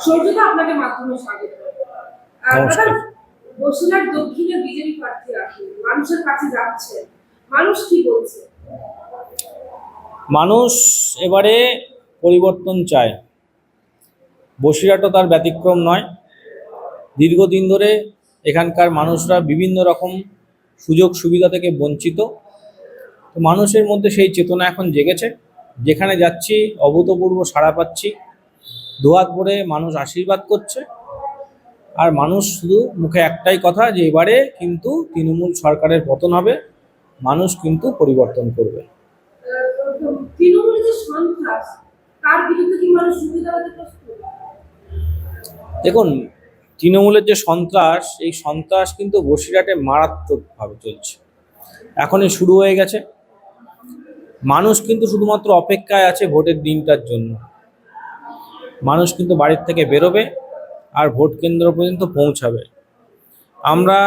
সৌর্যদা আপনাকে মাধ্যমে স্বাগত। দাদা, নমস্কার। বসিরহাট দক্ষিণে বিজেপি প্রার্থী আসেন, মানুষের কাছে যাচ্ছে, মানুষ কি বলছে? মানুষ এবারে পরিবর্তন চায়। বসিরহাটও তার ব্যতিক্রম নয়। দীর্ঘদিন ধরে এখানকার মানুষরা বিভিন্ন রকম সুযোগ সুবিধা থেকে বঞ্চিত। তো মানুষের মধ্যে সেই চেতনা এখন জেগেছে। যেখানে যাচ্ছি অভূতপূর্ব সাড়া পাচ্ছি। দুহাত ভরে মানুষ আশীর্বাদ করছে। আর মানুষ শুধু মুখে একটাই কথা, যে এবারে কিন্তু তৃণমূল সরকারের পতন হবে, মানুষ কিন্তু পরিবর্তন করবে। তৃণমূলের যে সন্ত্রাস, তার বিরুদ্ধে কি মানুষ রুখে দাঁড়াতে প্রস্তুত? দেখুন, তৃণমূলের যে সন্ত্রাস, এই সন্ত্রাস কিন্তু বসিরহাটে মারাত্মকভাবে চলছে। এখনই শুরু হয়ে গেছে। মানুষ কিন্তু শুধুমাত্র অপেক্ষায় আছে ভোটের দিনটার জন্য। মানুষ কিন্তু বাড়ির থেকে বেরোবে আর ভোট কেন্দ্র পর্যন্ত পৌঁছাবে। আমরা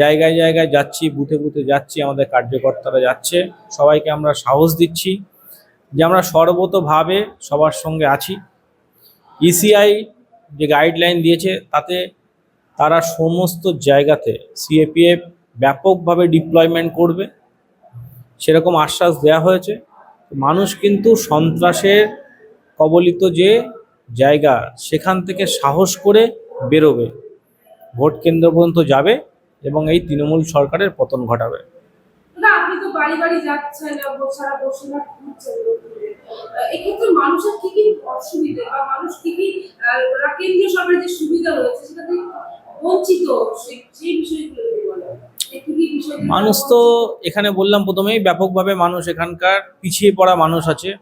জায়গায় জায়গায় যাচ্ছি, বুথে বুথে যাচ্ছি, আমাদের কার্যকর্তারা যাচ্ছে, সবাইকে আমরা সাহস দিচ্ছি যে আমরা সর্বতোভাবে সবার সঙ্গে আছি। ইসিআই যে গাইডলাইন দিয়েছে তাতে তারা সমস্ত জায়গাতে সিএপিএফ ব্যাপকভাবে ডিপ্লয়মেন্ট করবে, সেরকম আশ্বাস দেওয়া হয়েছে। মানুষ কিন্তু সন্ত্রাসের কবলিত যে জায়গা, সেখান থেকে সাহস করে বেরোবে, ভোট কেন্দ্র পর্যন্ত যাবে এবং এই তৃণমূল সরকারের পতন ঘটাবে। দাদা, আপনি তো বাড়ি বাড়ি যাচ্ছেন, সারা বসিরহাট ঘুরছেন, এক্ষেত্রে মানুষের কি কি অসুবিধা বা মানুষ কি কি কেন্দ্রীয় সরকারের যে সুবিধা রয়েছে সেটা থেকে বঞ্চিত, সেই বিষয়গুলো যদি বলেন, কি কি বিষয়গুলো? মানুষ তো এখানে বললাম প্রথমেই, ব্যাপকভাবে মানুষ এখানকার পিছিয়ে পড়া মানুষ আছে।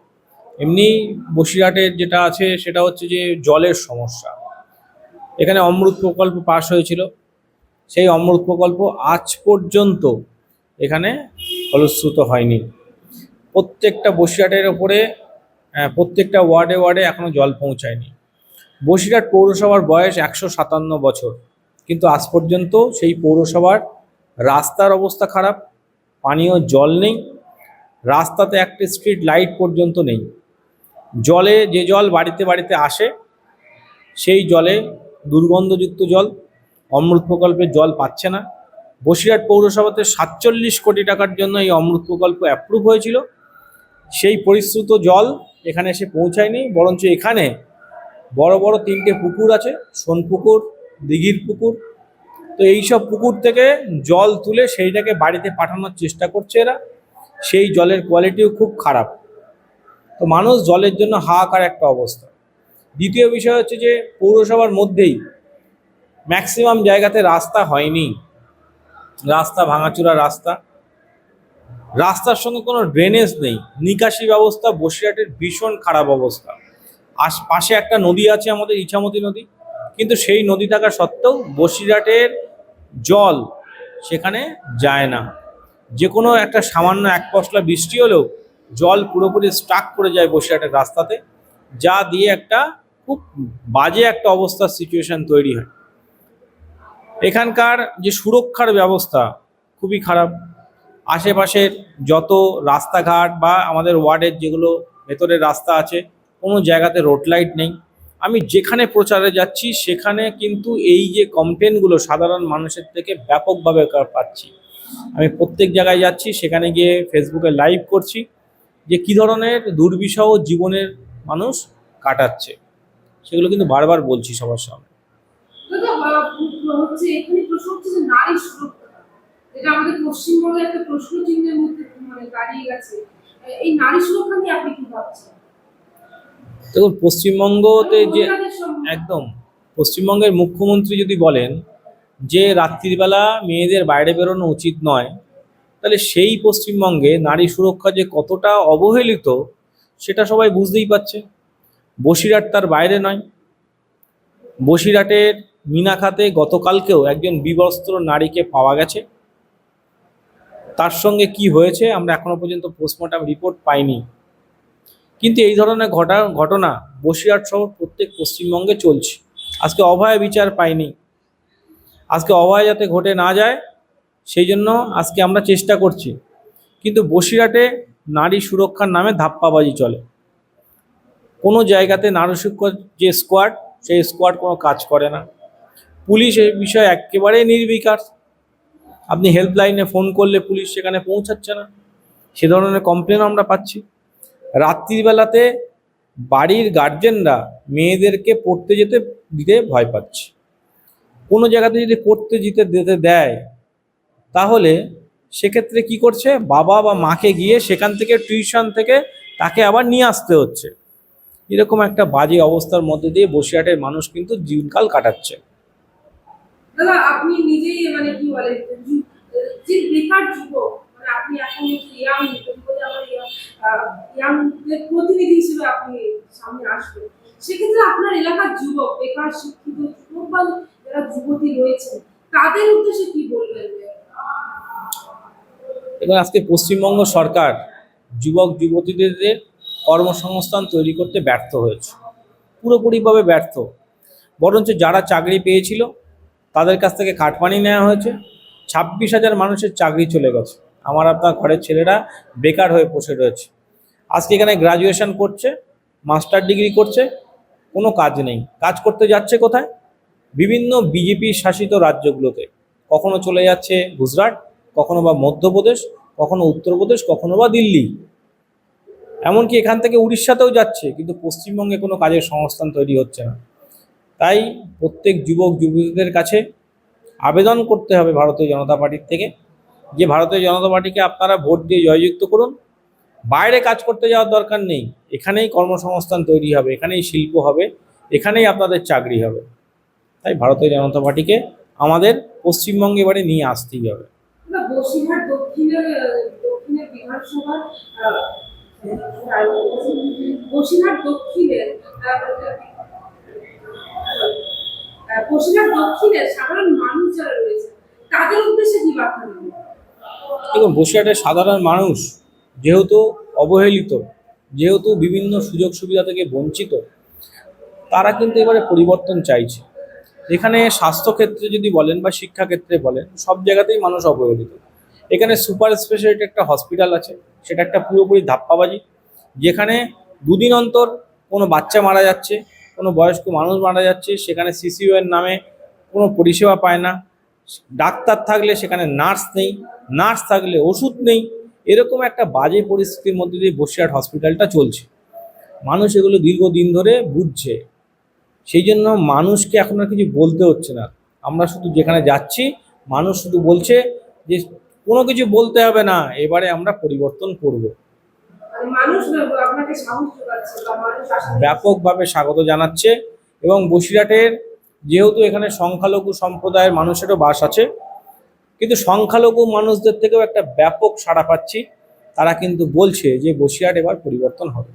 এমনি বসিরহাটের যেটা আছে সেটা হচ্ছে যে জলের সমস্যা। এখানে অমৃত প্রকল্প পাস হয়েছিল, সেই অমৃত প্রকল্প আজ পর্যন্ত এখানে ফলশ্রুত হয়নি। প্রত্যেকটা বসিরহাটের ওপরে প্রত্যেকটা ওয়ার্ডে ওয়ার্ডে এখনো জল পৌঁছায়নি। বসিরহাট পৌরসভার বয়স 157 বছর, কিন্তু আজ পর্যন্ত সেই পৌরসভার রাস্তার অবস্থা খারাপ, পানীয় জল নেই, রাস্তাতে একটা স্ট্রিট লাইট পর্যন্ত নেই। জলে যে জল বাড়িতে বাড়িতে আসে, সেই জলে দুর্গন্ধযুক্ত জল, অমৃত প্রকল্পের জল পাচ্ছে না। বসিরহাট পৌরসভাতে 47 কোটি টাকার জন্য এই অমৃত প্রকল্প অ্যাপ্রুভ হয়েছিল, সেই পরিশ্রুত জল এখানে এসে পৌঁছায়নি। বরঞ্চ এখানে বড় বড় 3টে পুকুর আছে, সোনপুকুর, দিঘির পুকুর। তো এইসব পুকুর থেকে জল তুলে সেইটাকে বাড়িতে পাঠানোর চেষ্টা করছে এরা। সেই জলের কোয়ালিটিও খুব খারাপ। তো মানুষ জলের জন্য হাহাকার একটা অবস্থা। দ্বিতীয় বিষয় হচ্ছে যে পৌরসভার মধ্যেই ম্যাক্সিমাম জায়গাতে রাস্তা হয়নি, রাস্তা ভাঙাচোরা রাস্তা, রাস্তার সঙ্গে কোনো ড্রেনেজ নেই, নিকাশি ব্যবস্থা বসিরহাটের ভীষণ খারাপ অবস্থা। পাশে একটা নদী আছে আমাদের, ইছামতি নদী, কিন্তু সেই নদী থাকা সত্ত্বেও বসিরহাটের জল সেখানে যায় না। যে কোনো একটা সামান্য এক পশলা বৃষ্টি হলেও জল পুরোপুরি স্টাক করে যায় বসিরহাটের রাস্তাতে, যা দিয়ে একটা খুব বাজে একটা অবস্থার সিচুয়েশন তৈরি হয়। এখানকার যে সুরক্ষার ব্যবস্থা খুবই খারাপ। আশেপাশের যত রাস্তাঘাট বা আমাদের ওয়ার্ডের যেগুলো ভেতরের রাস্তা আছে, কোনো জায়গাতে রোড লাইট নেই। আমি যেখানে প্রচারে যাচ্ছি সেখানে কিন্তু এই যে কমপ্লেনগুলো সাধারণ মানুষের থেকে ব্যাপকভাবে পাচ্ছি। আমি প্রত্যেক জায়গায় যাচ্ছি, সেখানে গিয়ে ফেসবুকে লাইভ করছি যে কী ধরনের দুর্বিষহ জীবনের মানুষ কাটাচ্ছে, সেগুলো কিন্তু বারবার বলছি সবার সামনে। দাদা, হচ্ছে এখানে প্রশ্ন হচ্ছে যে নারী সুরক্ষা, এটা আমাদের পশ্চিমবঙ্গে একটা প্রশ্ন চিহ্নের মধ্যে দাঁড়িয়ে গেছে। এই নারী সুরক্ষা নিয়ে আপনি কি ভাবছেন? দেখুন, পশ্চিমবঙ্গতে যে মহিলাদের সম্মান। একদম পশ্চিমবঙ্গের মুখ্যমন্ত্রী যদি বলেন যে রাত্রিবেলা মেয়েদের বাইরে বেরোনো উচিত নয়, তাহলে সেই পশ্চিমবঙ্গে নারী সুরক্ষা যে কতটা অবহেলিত সেটা সবাই বুঝতেই পারছে। বসিরহাট তার বাইরে নয়। বসিরহাটের মিনাখাতে গতকালকেও একজন বিবস্ত্র নারীকে পাওয়া গেছে। তার সঙ্গে কি হয়েছে আমরা এখনো পর্যন্ত পোস্টমর্টম রিপোর্ট পাইনি। কিন্তু এই ধরনের ঘটনা বসিরহাট সহ প্রত্যেক পশ্চিমবঙ্গে চলছে। আজকে অভয়া বিচার পাইনি, আজকে অভয়া যাতে ঘটে না যায় সেই জন্য আজকে আমরা চেষ্টা করছি। কিন্তু বসিরহাটে নারী সুরক্ষার নামে ধাপ্পাবাজি চলে। কোনো জায়গাতে নারী সুরক্ষার যে স্কোয়াড সেই স্কোয়াড কোনো কাজ করে না। পুলিশ এই বিষয়ে একেবারেই নির্বিকার। আপনি হেল্পলাইনে ফোন করলে পুলিশ সেখানে পৌঁছাচ্ছে না, সে ধরনের কমপ্লেনও আমরা পাচ্ছি। রাত্রিবেলাতে বাড়ির গার্জেনরা মেয়েদেরকে পড়তে দিতে ভয় পাচ্ছে। কোনো জায়গাতে যদি পড়তে যেতে দেয়, তাহলে সেক্ষেত্রে কি করছে, বাবা বা মাকে গিয়ে সেখান থেকে টিউশন থেকে তাকে আবার নিয়ে আসতে হচ্ছে। এরকম একটা বাজে অবস্থার মধ্যে দিয়ে বসিরহাটের মানুষ কিন্তু দিনকাল কাটাচ্ছে। দাদা আপনি নিজেই মানে কি বলে যে বেকার যুবক, মানে আপনি এখন ইয়াং বলে আমার ইয়াং প্রতিনিধি হিসেবে আপনি সামনে আসবেন, সেক্ষেত্রে আপনার এলাকার যুবক, বেকার শিক্ষিত যুবক বা যারা যুবতী রয়েছে, তাদের উদ্দেশ্যে কি বলবেন? এবং আজকে পশ্চিমবঙ্গ সরকার যুবক যুবতীদের কর্মসংস্থান তৈরি করতে ব্যর্থ হয়েছে, পুরোপুরিভাবে ব্যর্থ। বরঞ্চ যারা চাকরি পেয়েছিল তাদের কাছ থেকে কাটমানি নেওয়া হয়েছে। 26,000 মানুষের চাকরি চলে গেছে। আমার আপনার ঘরের ছেলেরা বেকার হয়ে বসে রয়েছে। আজকে এখানে গ্রাজুয়েশন করছে, মাস্টার ডিগ্রি করছে, কোনো কাজ নেই। কাজ করতে যাচ্ছে কোথায়? বিভিন্ন বিজেপি শাসিত রাজ্যগুলোতে। কখনো চলে যাচ্ছে গুজরাট, কখনো বা মধ্যপ্রদেশ, কখনো উত্তরপ্রদেশ, কখনো বা দিল্লি, এমনকি এখান থেকে উড়িষ্যাতেও যাচ্ছে, কিন্তু পশ্চিমবঙ্গে কোনো কাজের সংস্থান তৈরি হচ্ছে না। তাই প্রত্যেক যুবক যুবতীদের কাছে আবেদন করতে হবে ভারতীয় জনতা পার্টির থেকে, যে ভারতীয় জনতা পার্টিকে আপনারা ভোট দিয়ে জয়যুক্ত করুন। বাইরে কাজ করতে যাওয়ার দরকার নেই, এখানেই কর্মসংস্থান তৈরি হবে, এখানেই শিল্প হবে, এখানেই আপনাদের চাকরি হবে। তাই ভারতীয় জনতা পার্টিকে আমাদের পশ্চিমবঙ্গে এবারে নিয়ে আসতেই হবে। বসিরহাট দক্ষিণের বিধানসভার বসিরহাট দক্ষিণের বসিরহাট দক্ষিণের সাধারণ মানুষ যারা রয়েছে, তাদের উদ্দেশ্যে কি বার্তা দেবেন? দেখুন, বসিরহাটের সাধারণ মানুষ যেহেতু অবহেলিত, যেহেতু বিভিন্ন সুযোগ সুবিধা থেকে বঞ্চিত, তারা কিন্তু এবারে পরিবর্তন চাইছে। এখানে স্বাস্থ্যক্ষেত্রে যদি বলেন বা শিক্ষাক্ষেত্রে বলেন, সব জায়গাতেই মানুষ অবহেলিত। এখানে সুপার স্পেশালিটি একটা হসপিটাল আছে, সেটা একটা পুরোপুরি ধাপ্পাবাজি। যেখানে দুদিন অন্তর কোনো বাচ্চা মারা যাচ্ছে, কোনো বয়স্ক মানুষ মারা যাচ্ছে, সেখানে সিসিইউ-এর নামে কোনো পরিষেবা পায় না। ডাক্তার থাকলে সেখানে নার্স নেই, নার্স থাকলে ওষুধ নেই। এরকম একটা বাজে পরিস্থিতির মধ্যে দিয়ে বসিরহাট হসপিটালটা চলছে। মানুষ এগুলো দীর্ঘদিন ধরে বুঝছে, সেই জন্য মানুষকে এখন আর কিছু বলতে হচ্ছে না। আমরা শুধু যেখানে যাচ্ছি, মানুষ শুধু বলছে যে কোনো কিছু বলতে হবে না, এবারে আমরা পরিবর্তন করব। মানে মানুষ আপনাকে সাহস যোগাচ্ছে বা মানুষ আশা ব্যাপকভাবে স্বাগত জানাচ্ছে। এবং বসিরহাটের যেহেতু এখানে সংখ্যালঘু সম্প্রদায়ের মানুষেরও বাস আছে, কিন্তু সংখ্যালঘু মানুষদের থেকেও একটা ব্যাপক সাড়া পাচ্ছি। তারা কিন্তু বলছে যে বসিরহাট এবার পরিবর্তন হবে।